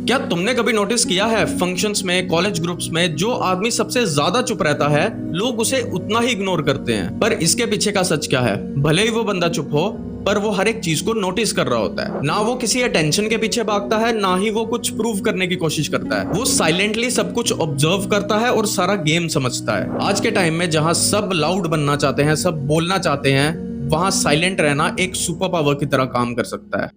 क्या तुमने कभी नोटिस किया है फंक्शंस में, कॉलेज ग्रुप्स में, जो आदमी सबसे ज्यादा चुप रहता है लोग उसे उतना ही इग्नोर करते हैं। पर इसके पीछे का सच क्या है? भले ही वो बंदा चुप हो पर वो हर एक चीज को नोटिस कर रहा होता है। ना वो किसी अटेंशन के पीछे भागता है, ना ही वो कुछ प्रूव करने की कोशिश करता है। वो साइलेंटली सब कुछ ऑब्जर्व करता है और सारा गेम समझता है। आज के टाइम में जहां सब लाउड बनना चाहते हैं, सब बोलना चाहते हैं, वहां साइलेंट रहना एक सुपर पावर की तरह काम कर सकता है।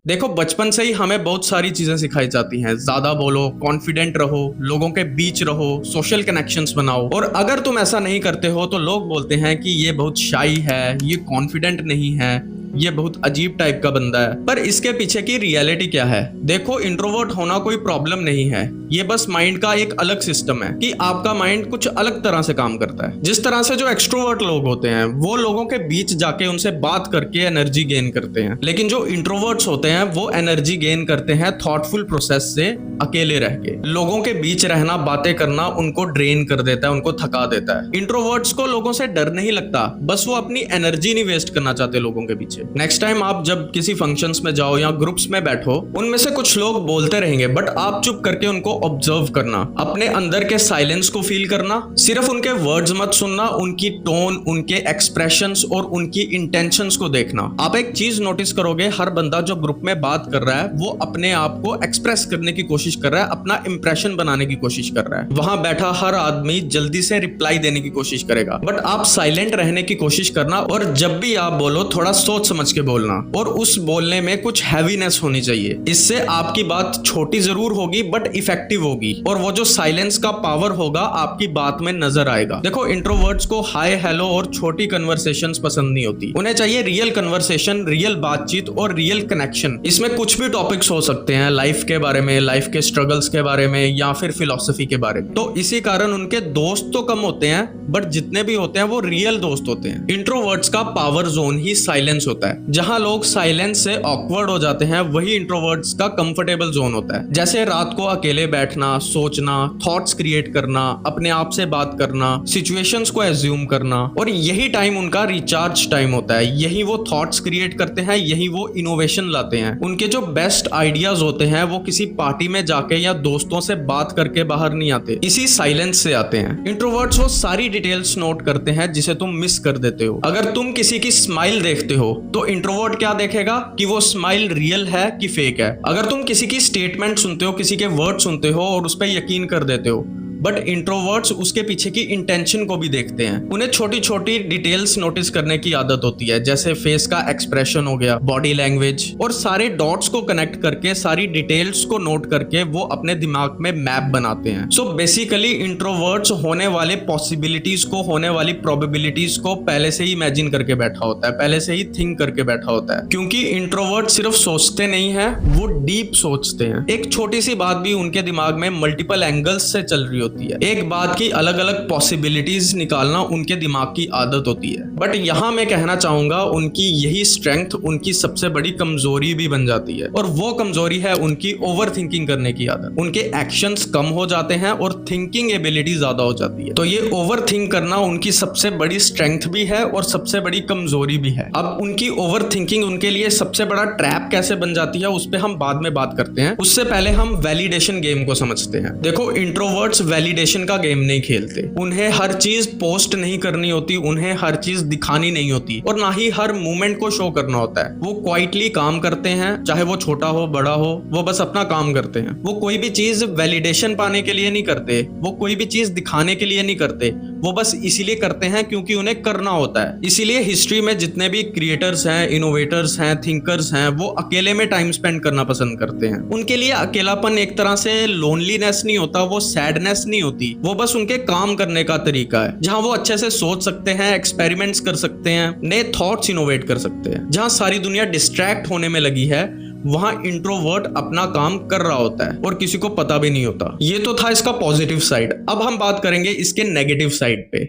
देखो, बचपन से ही हमें बहुत सारी चीजें सिखाई जाती हैं। ज्यादा बोलो, कॉन्फिडेंट रहो, लोगों के बीच रहो, सोशल कनेक्शंस बनाओ। और अगर तुम ऐसा नहीं करते हो तो लोग बोलते हैं कि ये बहुत शाई है, ये कॉन्फिडेंट नहीं है, ये बहुत अजीब टाइप का बंदा है। पर इसके पीछे की रियलिटी क्या है? देखो, इंट्रोवर्ट होना कोई प्रॉब्लम नहीं है, ये बस माइंड का एक अलग सिस्टम है कि आपका माइंड कुछ अलग तरह से काम करता है। जिस तरह से जो एक्सट्रोवर्ट लोग होते हैं वो लोगों के बीच जाके उनसे बात करके एनर्जी गेन करते हैं, लेकिन जो इंट्रोवर्ट्स होते हैं वो एनर्जी गेन करते हैं थॉटफुल प्रोसेस से, अकेले रह के। लोगों के बीच रहना, बातें करना उनको ड्रेन कर देता है, उनको थका देता है। इंट्रोवर्ट्स को लोगों से डर नहीं लगता, बस वो अपनी एनर्जी नहीं वेस्ट करना चाहते लोगों के पीछे। नेक्स्ट टाइम आप जब किसी फंक्शंस में जाओ या ग्रुप्स में बैठो, उनमें से कुछ लोग बोलते रहेंगे बट आप चुप करके उनको ऑब्जर्व करना, अपने अंदर के साइलेंस को फील करना। सिर्फ उनके वर्ड्स मत सुनना, उनकी टोन, उनके एक्सप्रेशंस और उनकी इंटेंशंस को देखना। आप एक चीज नोटिस करोगे, हर बंदा जो ग्रुप में बात कर रहा है वो अपने आप को एक्सप्रेस करने की कोशिश कर रहा है, अपना इंप्रेशन बनाने की कोशिश कर रहा है। वहां बैठा हर आदमी जल्दी से रिप्लाई देने की कोशिश करेगा, बट आप साइलेंट रहने की कोशिश करना। और जब भी आप बोलो थोड़ा सोच समझ के बोलना, और उस बोलने में कुछ हैवीनेस होनी चाहिए। इससे आपकी बात छोटी जरूर होगी बट इफेक्टिव होगी, और वो जो साइलेंस का पावर होगा आपकी बात में नजर आएगा। देखो, इंट्रोवर्ट्स को हाय हेलो और छोटी कन्वर्सेशंस पसंद नहीं होती, उन्हें चाहिए रियल कन्वर्सेशन, रियल बातचीत और रियल कनेक्शन। इसमें कुछ भी टॉपिक्स हो सकते हैं, लाइफ के बारे में, लाइफ के स्ट्रगल्स के बारे में, या फिर फिलॉसफी के बारे में। तो इसी कारण उनके दोस्त तो कम होते हैं बट जितने भी होते हैं वो रियल दोस्त होते हैं। इंट्रोवर्ट्स का पावर जोन ही साइलेंस होता है। जहां लोग साइलेंस से ऑकवर्ड हो जाते हैं वही इंट्रोवर्ट्स का कंफर्टेबल जोन होता है। जैसे रात को अकेले बैठना, सोचना, थॉट्स क्रिएट करना, अपने आप से बात करना, सिचुएशंस को एज्यूम करना। और यही टाइम उनका रिचार्ज टाइम होता है। यही वो थॉट्स क्रिएट करते हैं, यही वो इनोवेशन लाते हैं। उनके जो बेस्ट आइडियाज होते हैं वो किसी पार्टी में जाके या दोस्तों से बात करके बाहर नहीं आते, इसी साइलेंस से आते हैं। इंट्रोवर्ट्स वो सारी डिटेल्स नोट करते हैं जिसे तुम मिस कर देते हो। अगर तुम किसी की स्माइल देखते हो तो इंट्रोवर्ट क्या देखेगा कि वो स्माइल रियल है कि फेक है। अगर तुम किसी की स्टेटमेंट सुनते हो, किसी के वर्ड सुनते हो और उस पर यकीन कर देते हो, बट इंट्रोवर्ट्स उसके पीछे की इंटेंशन को भी देखते हैं। उन्हें छोटी छोटी डिटेल्स नोटिस करने की आदत होती है, जैसे फेस का एक्सप्रेशन हो गया, बॉडी लैंग्वेज, और सारे डॉट्स को कनेक्ट करके, सारी डिटेल्स को नोट करके वो अपने दिमाग में मैप बनाते हैं। सो बेसिकली इंट्रोवर्ट्स होने वाले पॉसिबिलिटीज को, होने वाली प्रोबेबिलिटीज को पहले से ही इमेजिन करके बैठा होता है, पहले से ही थिंक करके बैठा होता है। क्योंकि इंट्रोवर्ट सिर्फ सोचते नहीं है, वो डीप सोचते हैं। एक छोटी सी बात भी उनके दिमाग में मल्टीपल एंगल्स से चल रही होती है। एक बात की अलग अलग पॉसिबिलिटीज निकालना उनके दिमाग की आदत होती है। बट यहां मैं कहना चाहूंगा उनकी यही स्ट्रेंथ उनकी सबसे बड़ी कमजोरी भी बन जाती है, और वो कमजोरी है उनकी ओवर थिंकिंग करने की आदत। उनके एक्शंस कम हो जाते हैं और थिंकिंग एबिलिटी ज्यादा हो जाती है। तो ये ओवर थिंक करना उनकी सबसे बड़ी स्ट्रेंथ भी है और सबसे बड़ी कमजोरी भी है। अब उनकी ओवर थिंकिंग उनके लिए सबसे बड़ा ट्रैप कैसे बन जाती है उस पर हम बाद में बात करते हैं। उससे पहले हम वैलिडेशन गेम को समझते हैं। देखो, इंट्रोवर्ट्स वैलिडेशन का गेम नहीं खेलते। उन्हें हर चीज पोस्ट नहीं करनी होती, उन्हें हर चीज दिखानी नहीं होती, और ना ही हर मूवमेंट को शो करना होता है। वो क्वाइटली काम करते हैं, चाहे वो छोटा हो बड़ा हो, वो बस अपना काम करते हैं। वो कोई भी चीज वैलिडेशन पाने के लिए नहीं करते, वो कोई भी चीज दिखाने के लिए नहीं करते, वो बस इसीलिए करते हैं क्योंकि उन्हें करना होता है। इसीलिए हिस्ट्री में जितने भी क्रिएटर्स हैं, इनोवेटर्स हैं, थिंकर्स हैं, वो अकेले में टाइम स्पेंड करना पसंद करते हैं। उनके लिए अकेलापन एक तरह से लोनलीनेस नहीं होता, वो सैडनेस नहीं होती, वो बस उनके काम करने का तरीका है। जहां वो अच्छे से सोच सकते हैं, एक्सपेरिमेंट्स कर सकते हैं, नए थॉट्स इनोवेट कर सकते हैं। जहां सारी दुनिया डिस्ट्रैक्ट होने में लगी है वहां इंट्रोवर्ट अपना काम कर रहा होता है और किसी को पता भी नहीं होता। ये तो था इसका पॉजिटिव साइड। अब हम बात करेंगे इसके नेगेटिव साइड पे।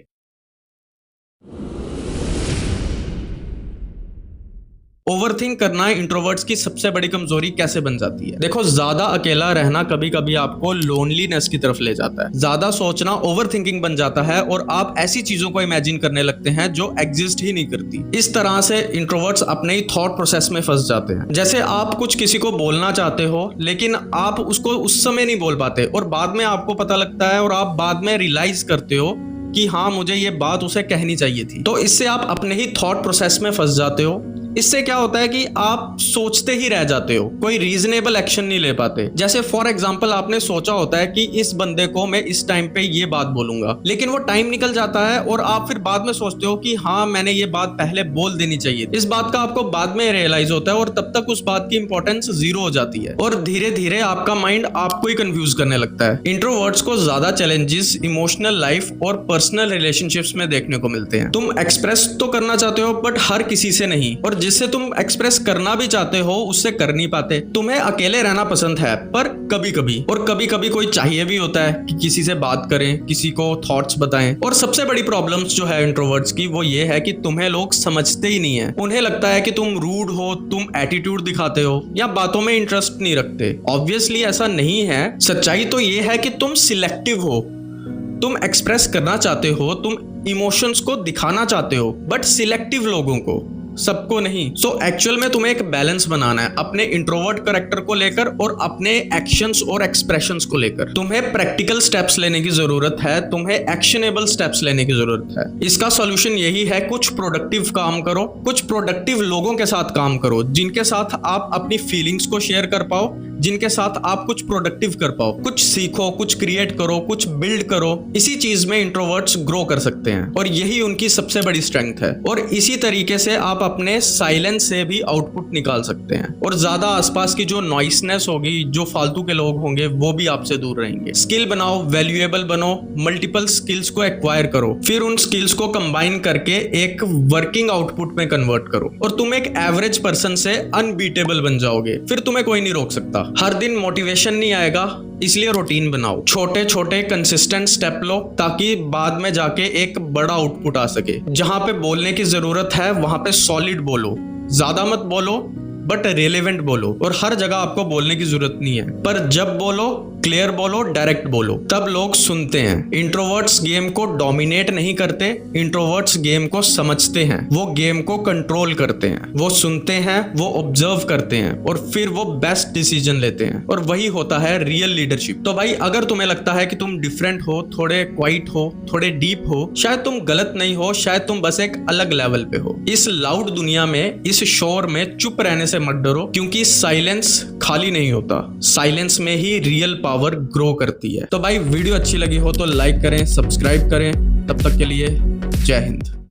ओवरथिंक करना इंट्रोवर्ट्स की सबसे बड़ी कमजोरी कैसे बन जाती है? देखो, ज्यादा अकेला रहना कभी कभी आपको लोनलीनेस की तरफ ले जाता है। ज्यादा सोचना ओवरथिंकिंग बन जाता है और आप ऐसी चीजों को इमेजिन करने लगते हैं जो एग्जिस्ट ही नहीं करती। इस तरह से इंट्रोवर्ट्स अपने ही थॉट प्रोसेस में फंस जाते हैं। जैसे आप कुछ किसी को बोलना चाहते हो लेकिन आप उसको उस समय नहीं बोल पाते और बाद में आपको पता लगता है और आप बाद में रियलाइज करते हो कि हाँ, मुझे ये बात उसे कहनी चाहिए थी। तो इससे आप अपने ही थॉट प्रोसेस में फंस जाते हो। इससे क्या होता है कि आप सोचते ही रह जाते हो, कोई रीजनेबल एक्शन नहीं ले पाते। जैसे फॉर एग्जांपल आपने सोचा होता है कि इस बंदे को मैं इस टाइम पे ये बात बोलूंगा, लेकिन वो टाइम निकल जाता है और आप फिर बाद में सोचते हो कि हाँ, मैंने ये बात पहले बोल देनी चाहिए। इस बात का आपको बाद में रियलाइज होता है और तब तक उस बात की इंपॉर्टेंस जीरो हो जाती है और धीरे धीरे आपका माइंड आपको ही कंफ्यूज करने लगता है। इंट्रोवर्ट्स को ज्यादा चैलेंजेस इमोशनल लाइफ और पर्सनल रिलेशनशिप्स में देखने को मिलते हैं। तुम एक्सप्रेस तो करना चाहते हो बट हर किसी से नहीं, और जिससे तुम एक्सप्रेस करना भी चाहते हो उससे कर नहीं पाते। तुम्हें अकेले रहना पसंद है पर कभी कभी, और कभी कभी कोई चाहिए भी होता है कि किसी से बात करें, किसी को थॉट्स बताएं। और सबसे बड़ी प्रॉब्लम्स जो है इंट्रोवर्ट्स की वो ये है कि तुम्हें लोग समझते ही नहीं है। उन्हें लगता है कि तुम रूड हो, तुम एटीट्यूड दिखाते हो या बातों में इंटरेस्ट नहीं रखते। ऑब्वियसली ऐसा नहीं है। सच्चाई तो ये है कि तुम सिलेक्टिव हो। तुम एक्सप्रेस करना चाहते हो, तुम इमोशंस को दिखाना चाहते हो बट सिलेक्टिव लोगों को, सबको नहीं। सो एक्चुअल में तुम्हें एक बैलेंस बनाना है अपने इंट्रोवर्ट कैरेक्टर को लेकर और अपने एक्शंस और एक्सप्रेशंस को लेकर। तुम्हें प्रैक्टिकल स्टेप्स लेने की जरूरत है, तुम्हें एक्शनेबल स्टेप्स लेने की जरूरत है। इसका सॉल्यूशन यही है, कुछ प्रोडक्टिव काम करो, कुछ प्रोडक्टिव लोगों के साथ काम करो जिनके साथ आप अपनी फीलिंग्स को शेयर कर पाओ, जिनके साथ आप कुछ प्रोडक्टिव कर पाओ। कुछ सीखो, कुछ क्रिएट करो, कुछ बिल्ड करो। इसी चीज में इंट्रोवर्ट्स ग्रो कर सकते हैं और यही उनकी सबसे बड़ी स्ट्रेंथ है। और इसी तरीके से आप अपने साइलेंस से भी आउटपुट निकाल सकते हैं और ज्यादा आसपास की जो नॉइसनेस होगी, जो फालतू के लोग होंगे, वो भी आपसे दूर रहेंगे। स्किल बनाओ, वैल्यूएबल बनो, मल्टीपल स्किल्स को एक्वायर करो, फिर उन स्किल्स को कंबाइन करके एक वर्किंग आउटपुट में कन्वर्ट करो और तुम एक एवरेज पर्सन से अनबीटेबल बन जाओगे। फिर तुम्हें कोई नहीं रोक सकता। हर दिन मोटिवेशन नहीं आएगा, इसलिए रूटीन बनाओ। छोटे छोटे कंसिस्टेंट स्टेप लो ताकि बाद में जाके एक बड़ा आउटपुट आ सके। जहां पे बोलने की जरूरत है वहां पे सॉलिड बोलो, ज्यादा मत बोलो बट रेलेवेंट बोलो। और हर जगह आपको बोलने की जरूरत नहीं है, पर जब बोलो क्लियर बोलो, डायरेक्ट बोलो, तब लोग सुनते हैं। इंट्रोवर्ट्स गेम को डोमिनेट नहीं करते, इंट्रोवर्ट्स गेम को समझते हैं, वो गेम को कंट्रोल करते हैं, वो सुनते हैं, वो ऑब्जर्व करते हैं और फिर वो बेस्ट डिसीजन लेते हैं। और वही होता है रियल लीडरशिप। तो भाई, अगर तुम्हें लगता है कि तुम डिफरेंट हो, थोड़े क्वाइट हो, थोड़े डीप हो, शायद तुम गलत नहीं हो, शायद तुम बस एक अलग लेवल पे हो। इस लाउड दुनिया में, इस शोर में चुप रहने से मत डरो, क्योंकि साइलेंस खाली नहीं होता, साइलेंस में ही रियल पावर ग्रो करती है। तो भाई, वीडियो अच्छी लगी हो तो लाइक करें, सब्सक्राइब करें। तब तक के लिए जय हिंद।